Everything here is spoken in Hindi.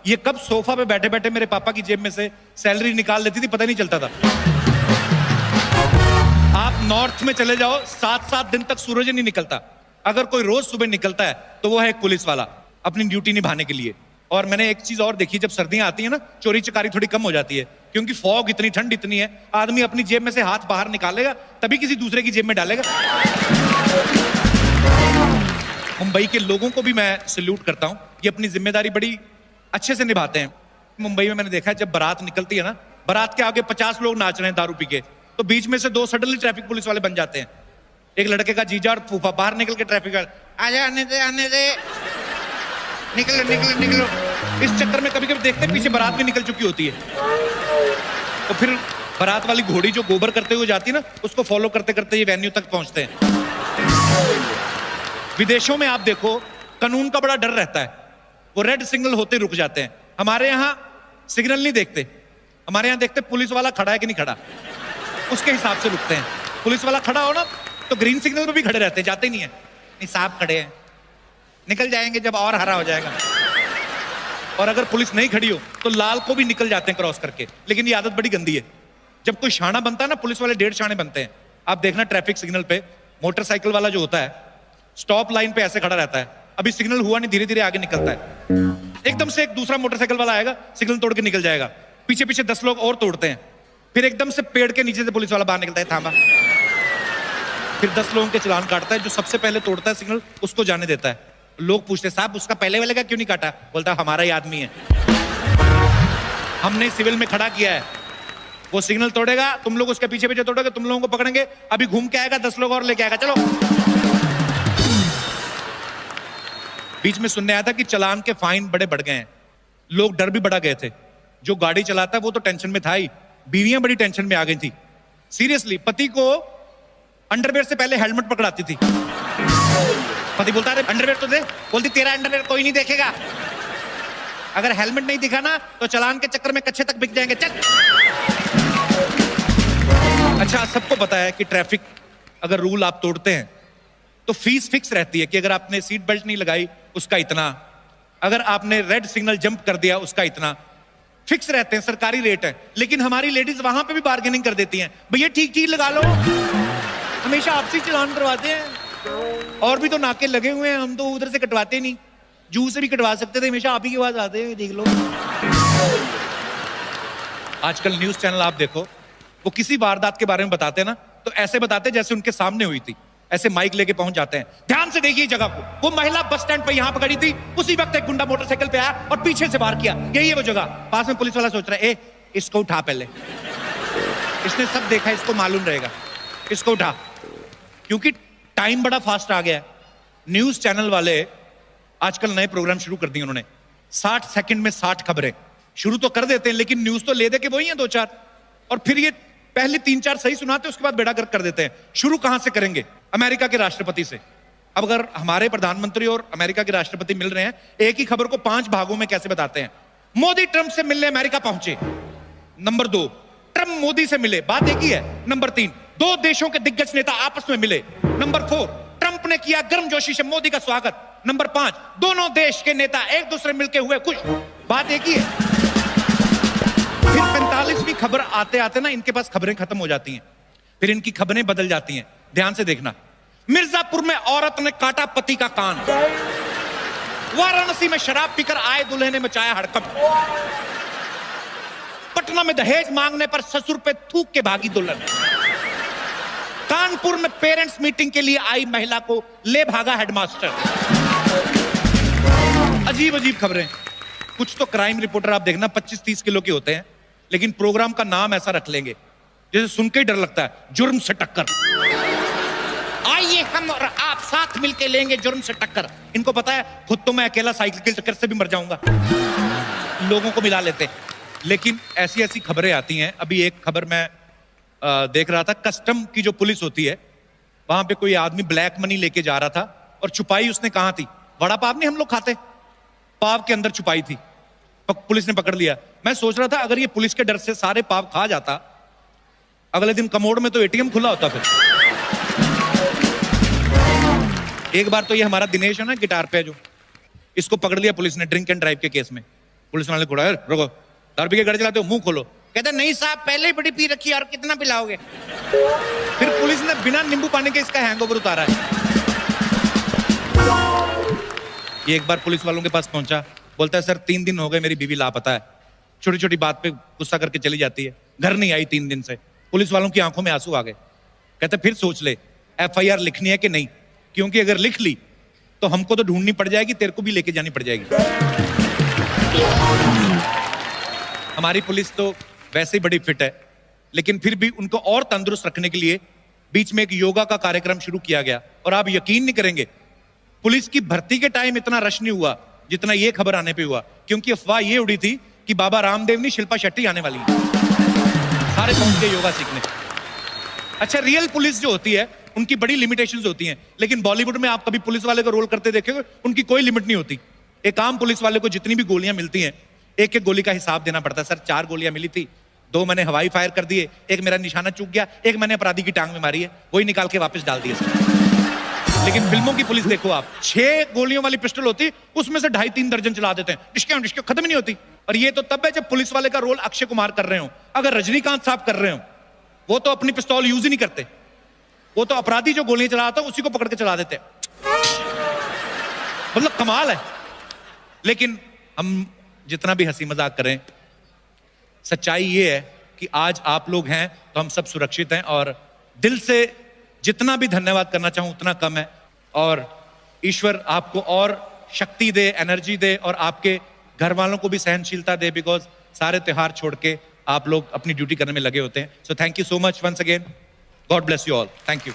ये कब सोफा पे बैठे बैठे मेरे पापा की जेब में से सैलरी निकाल लेती थी, पता नहीं चलता था। आप नॉर्थ में चले जाओ, 7-7 दिन तक सूरज नहीं निकलता। अगर कोई रोज सुबह निकलता है तो वो है एक पुलिस वाला, अपनी ड्यूटी निभाने के लिए। और मैंने एक चीज और देखी, जब सर्दियां आती है ना, चोरी चकारी थोड़ी कम हो जाती है, क्योंकि फॉग इतनी, ठंड इतनी है, आदमी अपनी जेब में से हाथ बाहर निकालेगा तभी किसी दूसरे की जेब में डालेगा। मुंबई के लोगों को भी मैं सैल्यूट करता हूं, ये अपनी जिम्मेदारी बड़ी अच्छे से निभाते हैं। मुंबई में मैंने देखा है, जब बारात निकलती है ना, बारात के आगे 50 लोग नाच रहे हैं दारू पी के, तो बीच में से 2 सडनली ट्रैफिक पुलिस वाले बन जाते हैं। एक लड़के का जीजा और फूफा बाहर निकल के ट्रैफिक आजा, आने दे, निकलो निकलो निकलो। इस चक्कर में कभी कभी देखते हैं पीछे बारात भी निकल चुकी होती है, तो फिर बारात वाली घोड़ी जो गोबर करते हुए जाती है ना, उसको फॉलो करते करते ये वेन्यू तक पहुंचते हैं। विदेशों में आप देखो, कानून का बड़ा डर रहता है, वो रेड सिग्नल होते रुक जाते हैं। हमारे यहाँ सिग्नल नहीं देखते, हमारे यहाँ देखते पुलिस वाला खड़ा है कि नहीं खड़ा, उसके हिसाब से रुकते हैं। पुलिस वाला खड़ा हो ना तो ग्रीन सिग्नल पे भी खड़े रहते हैं, जाते नहीं है, नहीं साहब खड़े हैं, निकल जाएंगे जब और हरा हो जाएगा। और अगर पुलिस नहीं खड़ी हो तो लाल को भी निकल जाते हैं क्रॉस करके। लेकिन ये आदत बड़ी गंदी है, जब कोई शाना बनता है ना, पुलिस वाले 1.5 शाने बनते हैं। आप देखना ट्रैफिक सिग्नल पे मोटरसाइकिल वाला जो होता है, स्टॉप लाइन पे ऐसे खड़ा रहता है, अभी सिग्नल हुआ नहीं, धीरे धीरे आगे निकलता है, एकदम से एक दूसरा मोटरसाइकिल वाला आएगा, सिग्नल तोड़ के निकल जाएगा, पीछे पीछे 10 लोग और तोड़ते हैं, फिर एकदम से पेड़ के नीचे से पुलिस वाला बाहर निकलता है, थामा, फिर 10 लोगों के चालान काटता है। जो सबसे पहले तोड़ता है सिग्नल, उसको जाने देता है। लोग पूछते हैं, साहब उसका पहले वाले का क्यों नहीं काटा? बोलता है हमारा ही आदमी है, हमने सिविल में खड़ा किया है, वो सिग्नल तोड़ेगा, तुम लोग उसके पीछे पीछे तोड़ोगे, तुम लोगों को पकड़ेंगे, अभी घूम के आएगा, 10 लोग और लेके आएगा, चलो। बीच में सुनने आया था कि चालान के फाइन बड़े बढ़ गए हैं, लोग डर भी बढ़ा गए थे। जो गाड़ी चलाता है वो तो टेंशन में था ही, बीवियां बड़ी टेंशन में आ गई थी। सीरियसली, पति को अंडरवेयर से पहले हेलमेट पकड़ाती थी। पति बोलता है अंडरवेयर तो दे, बोलती तेरा अंडरवेयर कोई नहीं देखेगा, अगर हेलमेट नहीं दिखा ना तो चालान के चक्कर में कच्चे तक बिक जाएंगे, चल। अच्छा, सबको पता है कि ट्रैफिक अगर रूल आप तोड़ते हैं तो फीस फिक्स रहती है कि अगर आपने सीट बेल्ट नहीं लगाई उसका इतना, अगर आपने रेड सिग्नल जंप कर दिया उसका इतना, फिक्स रहते हैं, सरकारी रेट है। लेकिन हमारी लेडीज वहां पे भी बार्गेनिंग कर देती हैं, भैया ठीक ठीक लगा लो, हमेशा आपसे चालान करवाते हैं, और भी तो नाके लगे हुए हैं, हम तो उधर से कटवाते नहीं, जू से भी कटवा सकते थे, हमेशा आप ही के पास आते हैं, देख लो। आजकल न्यूज चैनल आप देखो, वो किसी वारदात के बारे में बताते हैं ना, तो ऐसे बताते जैसे उनके सामने हुई थी, ऐसे माइक लेके पहुंच जाते हैं। ध्यान से देखिए जगह को, वो महिला बस स्टैंड पे यहां पर खड़ी थी, उसी वक्त एक गुंडा मोटरसाइकिल पे आया और पीछे से वार किया, यही है वो जगह। पास में पुलिस वाला सोच रहा है, ए इसको उठा, पहले इसने सब देखा, इसको मालूम रहेगा, इसको उठा, क्योंकि टाइम बड़ा फास्ट आ गया है। न्यूज चैनल वाले आजकल नए प्रोग्राम शुरू कर दिए उन्होंने, 60 सेकंड में 60 खबरें शुरू तो कर देते हैं, लेकिन न्यूज तो ले दे के वही है 2-4, और फिर ये पहले 3-4 सही सुनाते, उसके बाद बेड़ा गर्क कर देते हैं। शुरू कहां से करेंगे? अमेरिका के राष्ट्रपति से। अब अगर हमारे प्रधानमंत्री और अमेरिका के राष्ट्रपति मिल रहे हैं, एक ही खबर को 5 भागों में कैसे बताते हैं? मोदी ट्रंप से मिलने अमेरिका पहुंचे, नंबर 2 ट्रंप मोदी से मिले, बात एक ही है, नंबर 3 2 देशों के दिग्गज नेता आपस में मिले, नंबर 4 ट्रंप ने किया गर्मजोशी से मोदी का स्वागत, नंबर 5 दोनों देश के नेता एक दूसरे मिलके हुए खुश, बात एक ही है। फिर 45वीं खबर आते आते ना इनके पास खबरें खत्म हो जाती हैं, फिर इनकी खबरें बदल जाती हैं। ध्यान से देखना, मिर्जापुर में औरत ने काटा पति का कान, वाराणसी में शराब पीकर आए दूल्हे ने मचाया हड़कंप, पटना में दहेज मांगने पर ससुर पे थूक के भागी दुल्हन, कानपुर में पेरेंट्स मीटिंग के लिए आई महिला को ले भागा हेडमास्टर। अजीब अजीब खबरें। कुछ तो क्राइम रिपोर्टर आप देखना 25-30 किलो के होते हैं, लेकिन प्रोग्राम का नाम ऐसा रख लेंगे जैसे सुन के ही डर लगता है, जुर्म से टक्कर। आइए हम और आप साथ मिलके लेंगे जुर्म से टक्कर। इनको पता है खुद तो मैं अकेला साइकिल की टक्कर से भी मर जाऊंगा, लोगों को मिला लेते। लेकिन ऐसी ऐसी खबरें आती हैं। अभी एक खबर मैं देख रहा था, कस्टम की जो पुलिस होती है, वहां पे कोई आदमी ब्लैक मनी लेके जा रहा था और छुपाई उसने कहां थी? वड़ा पाव नहीं हम लोग खाते, पाव के अंदर छुपाई थी, पुलिस ने पकड़ लिया। मैं सोच रहा था अगर ये पुलिस के डर से सारे पाव खा जाता, अगले दिन कमोड में तो एटीएम खुला होता। फिर एक बार तो ये हमारा दिनेश है ना, गिटार पे जो, इसको पकड़ लिया पुलिस ने ड्रिंक एंड ड्राइव के केस में। पुलिस वाले को रुको, दारू पी के गाड़ी चलाते हो, मुंह खोलो। कहते नहीं साहब, पहले ही बड़ी पी रखी है और कितना पिलाओगे। फिर पुलिस ने बिना नींबू पानी के इसका हैंगओवर उतारा है। ये एक बार पुलिस वालों के पास पहुंचा, बोलता है सर 3 दिन हो गए मेरी बीवी लापता है, छोटी छोटी बात पे गुस्सा करके चली जाती है, घर नहीं आई 3 दिन से। पुलिस वालों की आंखों में आंसू आ गए। कहते फिर सोच ले FIR लिखनी है कि नहीं, क्योंकि अगर लिख ली तो हमको तो ढूंढनी पड़ जाएगी, तेरे को भी लेके जानी पड़ जाएगी। हमारी पुलिस तो वैसे ही बड़ी फिट है, लेकिन फिर भी उनको और तंदुरुस्त रखने के लिए बीच में एक योगा का कार्यक्रम शुरू किया गया। और आप यकीन नहीं करेंगे, पुलिस की भर्ती के टाइम इतना रश नहीं हुआ जितना ये खबर आने पे हुआ, क्योंकि अफवाह ये उड़ी थी कि बाबा रामदेव नहीं शिल्पा शेट्टी आने वाली है। सारे पहुंच गए योगा सीखने। अच्छा, रियल पुलिस जो होती है उनकी बड़ी लिमिटेशंस होती हैं, लेकिन बॉलीवुड में आप कभी पुलिस वाले का रोल करते देखेंगे, उनकी कोई लिमिट नहीं होती। एक आम पुलिस वाले को जितनी भी गोलियां मिलती हैं, एक एक गोली का हिसाब देना पड़ता है। सर 4 गोलियां मिली थी, 2 मैंने हवाई फायर कर दिए, एक मेरा निशाना चूक गया, एक मैंने अपराधी की टांग में मारी है, वही निकाल के वापस डाल दिया सर। लेकिन फिल्मों की पुलिस देखो आप, 6 गोलियों वाली पिस्टल होती, उसमें से 2.5-3 दर्जन चला देते हैं, डिस्को खत्म नहीं होती। और ये तो तब है जब पुलिस वाले का रोल अक्षय कुमार कर रहे हो। अगर रजनीकांत साहब कर रहे हो, वो तो अपनी पिस्तौल यूज ही नहीं करते, वो तो अपराधी जो गोलियां चलाता है उसी को पकड़ के चला देते हैं। मतलब कमाल है। लेकिन हम जितना भी हंसी मजाक करें, सच्चाई ये है कि आज आप लोग हैं तो हम सब सुरक्षित हैं, और दिल से जितना भी धन्यवाद करना चाहूं उतना कम है। और ईश्वर आपको और शक्ति दे, एनर्जी दे, और आपके घर वालों को भी सहनशीलता दे, बिकॉज सारे त्योहार छोड़ के आप लोग अपनी ड्यूटी करने में लगे होते हैं। So thank you so much once again, God bless you all, thank you.